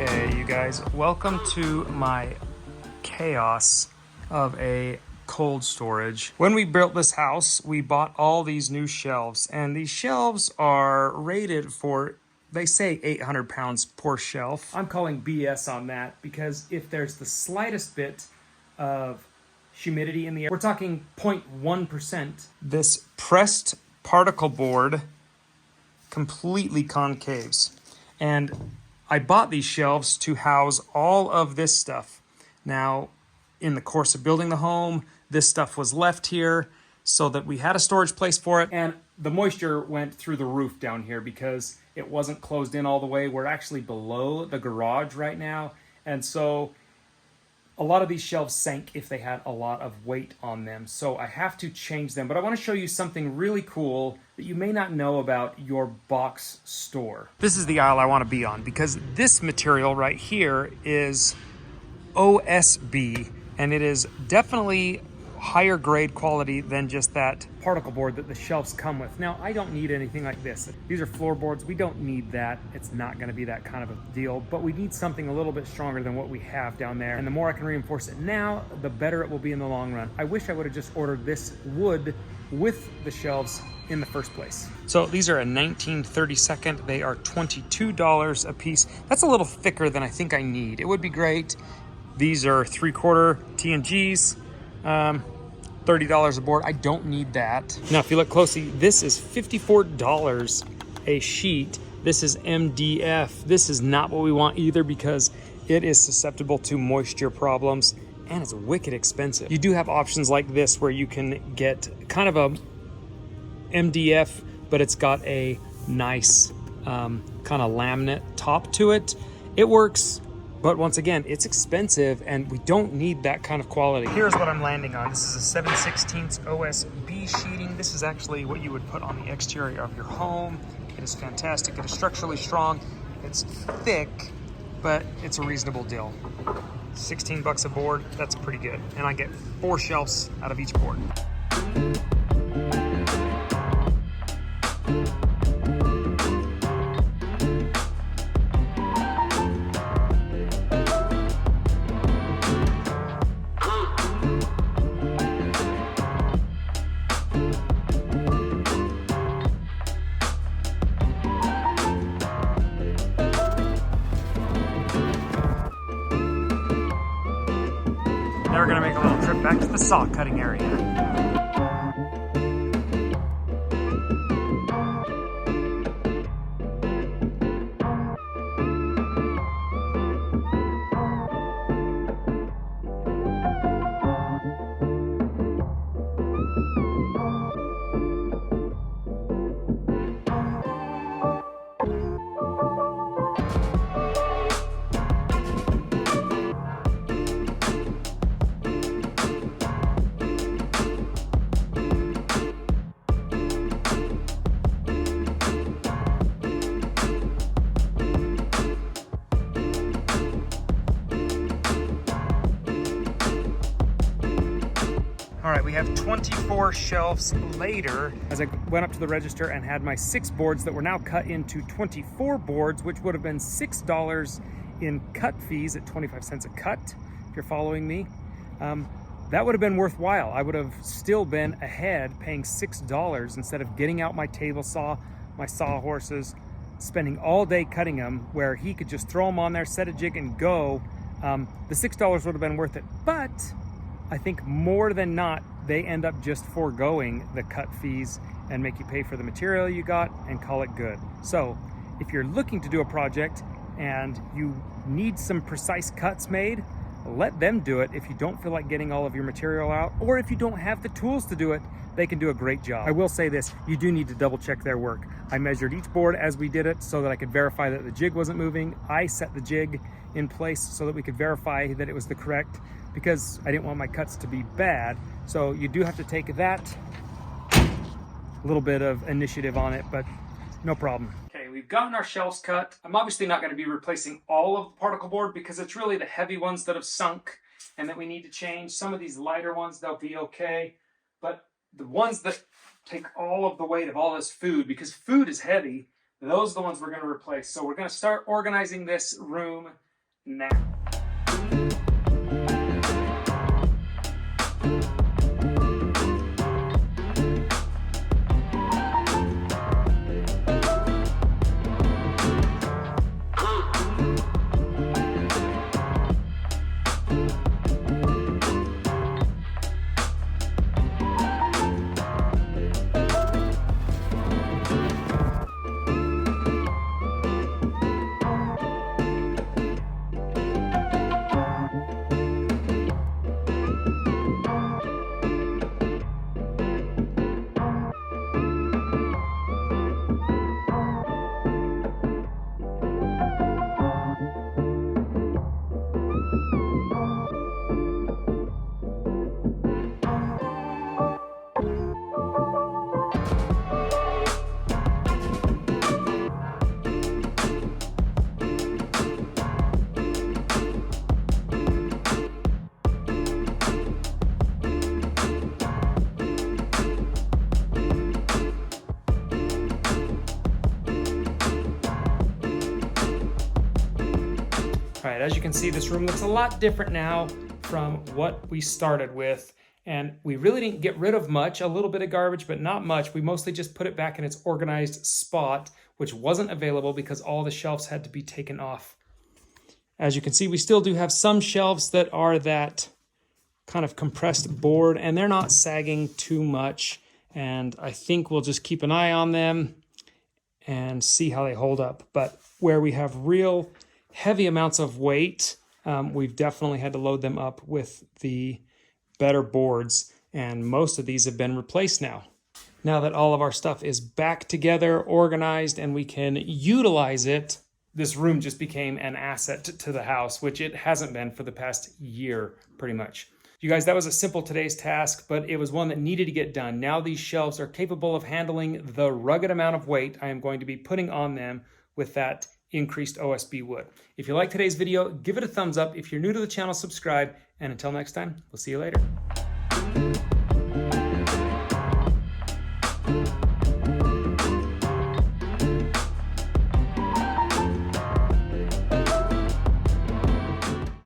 Okay, you guys, welcome to my chaos of a cold storage. When we built this house, we bought all these new shelves, and these shelves are rated for, they say 800 pounds per shelf. I'm calling BS on that because if there's the slightest bit of humidity in the air, we're talking 0.1%, this pressed particle board completely concaves. And I bought these shelves to house all of this stuff. Now, in the course of building the home, this stuff was left here so that we had a storage place for it. And the moisture went through the roof down here because it wasn't closed in all the way. We're actually below the garage right now. And so a lot of these shelves sank if they had a lot of weight on them. So I have to change them. But I want to show you something really cool that you may not know about your box store. This is the aisle I want to be on because this material right here is OSB, and it is definitely higher grade quality than just that particle board that the shelves come with. Now, I don't need anything like this. These are floorboards. We don't need that. It's not going to be that kind of a deal, but we need something a little bit stronger than what we have down there. And the more I can reinforce it now, the better it will be in the long run. I wish I would have just ordered this wood with the shelves in the first place. So these are a 1932nd. They are $22 a piece. That's a little thicker than I think I need. It would be great. These are 3/4 T&Gs. $30 a board. I don't need that. Now, if you look closely, this is $54 a sheet. This is MDF. This is not what we want either because it is susceptible to moisture problems and it's wicked expensive. You do have options like this where you can get kind of a MDF, but it's got a nice kind of laminate top to it. It works. But once again, it's expensive and we don't need that kind of quality. Here's what I'm landing on. This is a 7/16 OSB sheeting. This is actually what you would put on the exterior of your home. It is fantastic. It is structurally strong. It's thick, but it's a reasonable deal. 16 bucks a board, that's pretty good. And I get 4 shelves out of each board. Now we're gonna make a little trip back to the saw cutting area. All right, we have 24 shelves later. As I went up to the register and had my 6 boards that were now cut into 24 boards, which would have been $6 in cut fees at 25 cents a cut, if you're following me. That would have been worthwhile. I would have still been ahead paying $6 instead of getting out my table saw, my sawhorses, spending all day cutting them where he could just throw them on there, set a jig and go. The $6 would have been worth it, but I think more than not, they end up just foregoing the cut fees and make you pay for the material you got and call it good. So if you're looking to do a project and you need some precise cuts made, let them do it if you don't feel like getting all of your material out, or if you don't have the tools to do it, they can do a great job. I will say this, you do need to double check their work. I measured each board as we did it so that I could verify that the jig wasn't moving. I set the jig in place so that we could verify that it was the correct, because I didn't want my cuts to be bad. So you do have to take that little bit of initiative on it, but no problem. Okay, we've gotten our shelves cut. I'm obviously not going to be replacing all of the particle board because it's really the heavy ones that have sunk and that we need to change. Some of these lighter ones, they'll be okay, but the ones that take all of the weight of all this food, because food is heavy, those are the ones we're going to replace. So we're going to start organizing this room now. All right, as you can see, this room looks a lot different now from what we started with. And we really didn't get rid of much, a little bit of garbage, but not much. We mostly just put it back in its organized spot, which wasn't available because all the shelves had to be taken off. As you can see, we still do have some shelves that are that kind of compressed board, and they're not sagging too much. And I think we'll just keep an eye on them and see how they hold up. But where we have real heavy amounts of weight, we've definitely had to load them up with the better boards, and most of these have been replaced now. Now that all of our stuff is back together, organized, and we can utilize it, this room just became an asset to the house, which it hasn't been for the past year, pretty much. You guys, that was a simple today's task, but it was one that needed to get done. Now these shelves are capable of handling the rugged amount of weight I am going to be putting on them with that increased OSB wood. If you like today's video, give it a thumbs up. If you're new to the channel, subscribe. And until next time, we'll see you later.